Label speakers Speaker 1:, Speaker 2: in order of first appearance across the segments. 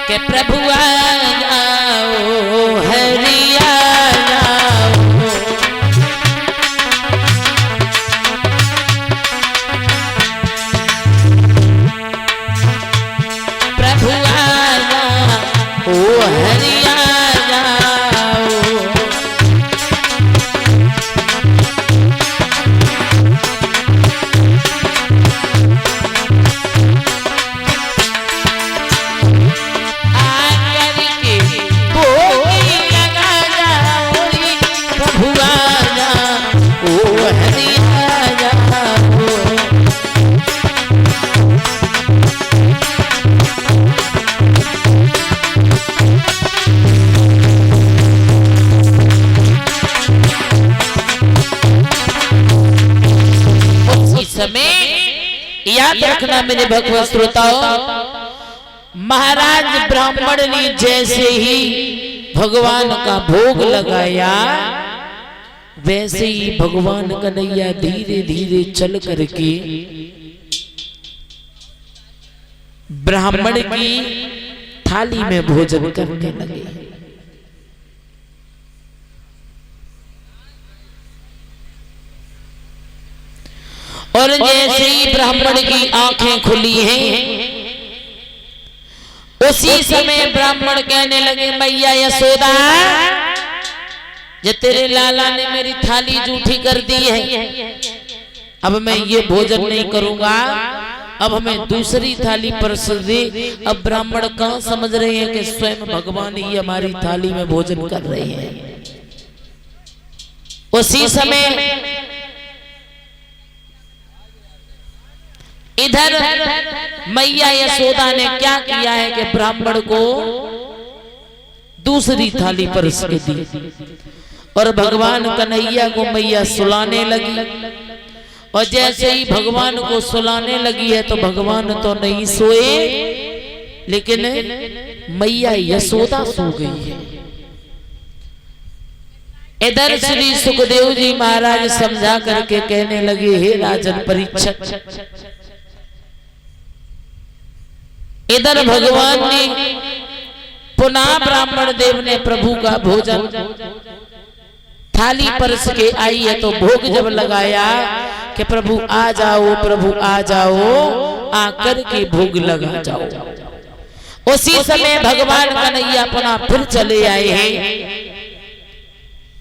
Speaker 1: के प्रभु आ जाओ हरि आ जाओ, प्रभु आ जाओ हरि आ जाओ। याद रखना मेरे भगवत श्रोताओ, महाराज ब्राह्मण ने जैसे ही भगवान का भोग लगाया वैसे ही भगवान कन्हैया धीरे धीरे चल करके ब्राह्मण की थाली में भोजन करने लगे। और जैसे ही ब्राह्मण की आंखें खुली हैं उसी समय ब्राह्मण कहने लगे, मैया यशोदा, जो तेरे लाला ने मेरी थाली जूठी कर दी है, अब मैं ये भोजन नहीं करूंगा, अब हमें दूसरी थाली परस दे। अब ब्राह्मण कहां समझ रहे हैं कि स्वयं भगवान ही हमारी थाली में भोजन कर रहे हैं। उसी समय इधर मैया यशोदा ने क्या किया है कि ब्राह्मण को दूसरी थाली परस के दी और भगवान कन्हैया को मैया सुलाने लगी। और जैसे ही भगवान को सुलाने लगी है तो भगवान तो नहीं सोए, लेकिन मैया यशोदा सो गई है। इधर श्री सुखदेव जी महाराज समझा करके कहने लगे, हे राजन परीक्षित, इधर भगवान ने पुनः ब्राह्मण देव ने प्रभु का भोजन थाली परस के आई है तो भोग जब लगाया कि प्रभु आ जाओ, प्रभु आ जाओ, आकर के भोग लगा जाओ। उसी समय भगवान कन्हैया पुनः फिर चले आए हैं।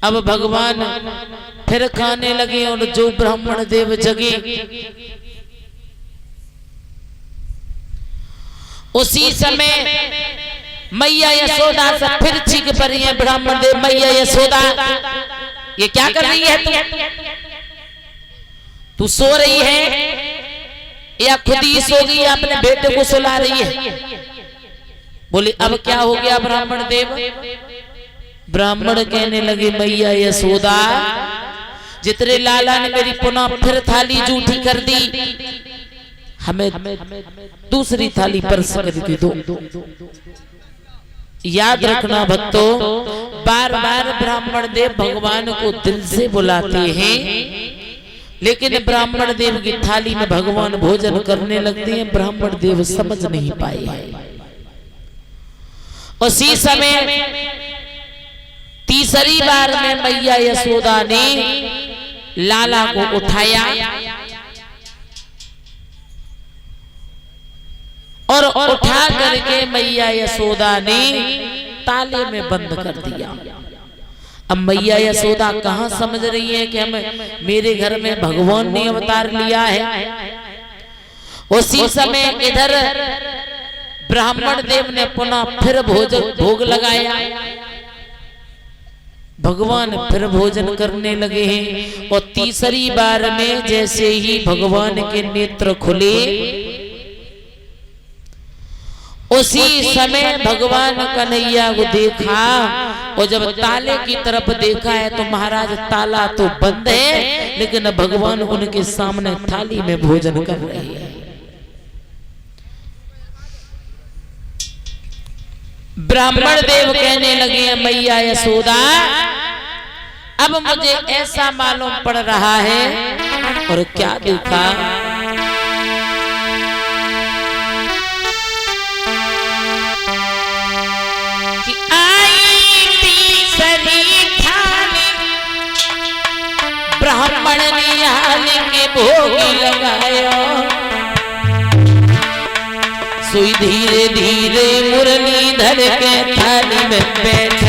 Speaker 1: अब भगवान फिर खाने लगे और जो ब्राह्मण देव जगे उसी समय मैया यशोदा से फिर चीख पड़ी है ब्राह्मण देव, मैया यशोदा, ये क्या कर रही है तू सो रही है या खुद ही सो गई, अपने बेटे को सुला रही है? बोले अब क्या हो गया ब्राह्मण देव? ब्राह्मण कहने लगे, मैया यशोदा, जितने लाला ने मेरी पुनः फिर थाली जूठी कर दी, हमें दूसरी थाली परस कर दो। याद रखना भक्तों, बार बार ब्राह्मण देव भगवान को दिल से बुलाते हैं, लेकिन ब्राह्मण देव की थाली में भगवान भोजन करने लगते हैं, ब्राह्मण देव समझ नहीं पाए। उसी समय तीसरी बार में मैया यशोदा ने लाला को उठाया और उठा करके मैया यशोदा ने ताले में बंद कर दिया। अब मैया यशोदा कहां समझ रही है कि हमें मेरे घर में भगवान ने अवतार लिया है। उसी समय इधर ब्राह्मण देव ने पुनः फिर भोग लगाया, भगवान फिर भोजन करने लगे हैं। और तीसरी बार में जैसे ही भगवान के नेत्र खुले उसी समय भगवान कन्हैया को देखा, और जब ताले की तरफ देखा है तो महाराज ताला तो बंद है, लेकिन भगवान उनके सामने थाली में भोजन कर रहे हैं। ब्राह्मण देव कहने लगे, मैया यशोदा, अब मुझे ऐसा मालूम पड़ रहा है। और क्या देखा ब्राह्मण निहाल के भोग लगायो, सुई धीरे धीरे मुरलीधर के थाली में बैठ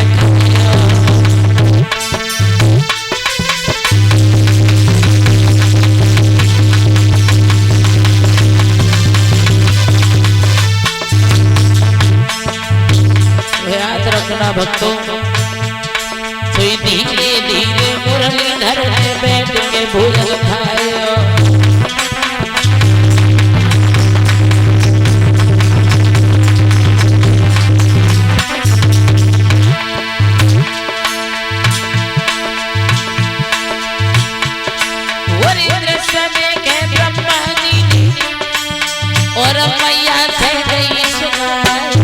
Speaker 1: भक्तों। सुई धीरे धीरे मुरलीधर में बैठ के भोजन खायो, दृश्य देखे ब्रह्मा जी ने और मैया से गई सुनाई,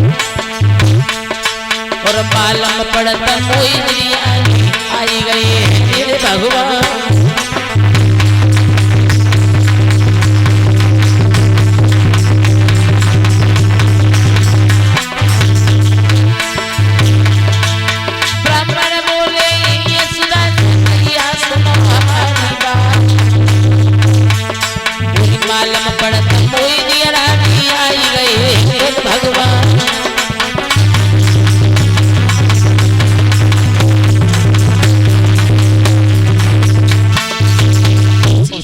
Speaker 1: और मालम पड़ता कोई आई गई है मेरे भगवान। ब्राह्मण बोले ये सुना मैया सुनो हमारी बात, मालम पड़ता कोई नहीं आई गई है मेरे भगवान।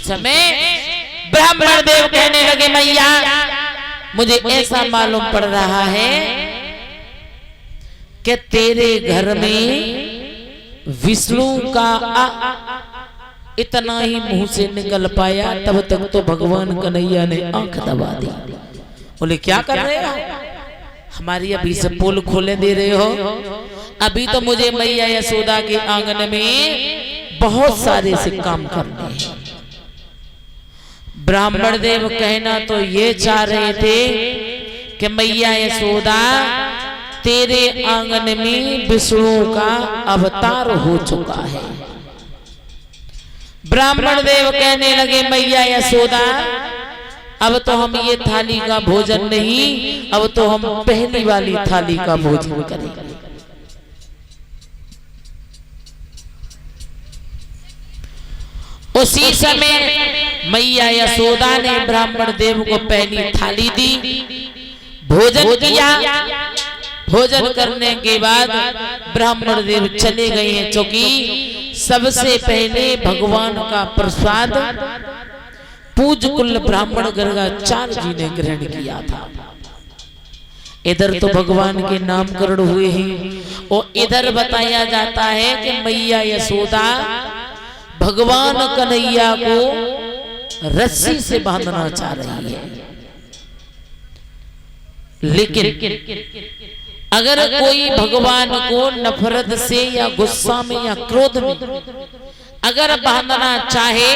Speaker 1: समय ब्राह्मण देव कहने लगे मैया मुझे ऐसा मालूम पड़ रहा है कि तेरे घर में विष्णु का इतना ही मुंह से निकल पाया, तब तक तो भगवान कन्हैया ने आंख दबा दी। बोले क्या कर रहे हो, हमारी अभी से पोल खोले दे रहे हो, अभी तो मुझे मैया यशोदा के आंगन में बहुत सारे से काम करने हैं। ब्राह्मण देव कहना तो ये चाह रहे थे कि मैया यशोदा तेरे आंगन में विष्णु का अवतार हो चुका है। ब्राह्मण देव कहने लगे मैया यशोदा अब तो हम ये थाली का भोजन नहीं, अब तो हम पहली वाली थाली का भोजन करेंगे। उसी समय मैया यशोदा ने ब्राह्मण देव को पहली थाली दी, भोजन किया। भोजन करने के बाद ब्राह्मण देव चले गए हैं, क्योंकि सबसे पहले भगवान का प्रसाद पूज कुल ब्राह्मण गर्गाचार्य जी ने ग्रहण किया था। इधर तो भगवान के नामकरण हुए हैं और इधर बताया जाता है कि मैया यशोदा भगवान कन्हैया को रस्सी से बांधना चाह रही है, लेकिन अगर कोई भगवान को नफरत से या गुस्सा में या क्रोध में अगर बांधना चाहे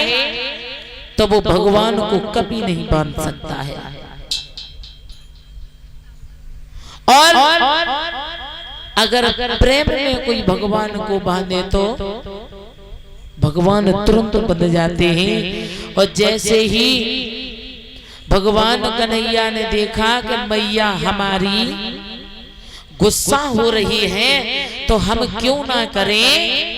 Speaker 1: तो वो भगवान को कभी नहीं बांध सकता है। और अगर प्रेम में कोई भगवान को बांधे तो भगवान तुरंत बंध जाते हैं। और जैसे ही भगवान कन्हैया ने देखा कि मैया हमारी गुस्सा हो रही है तो हम क्यों ना करें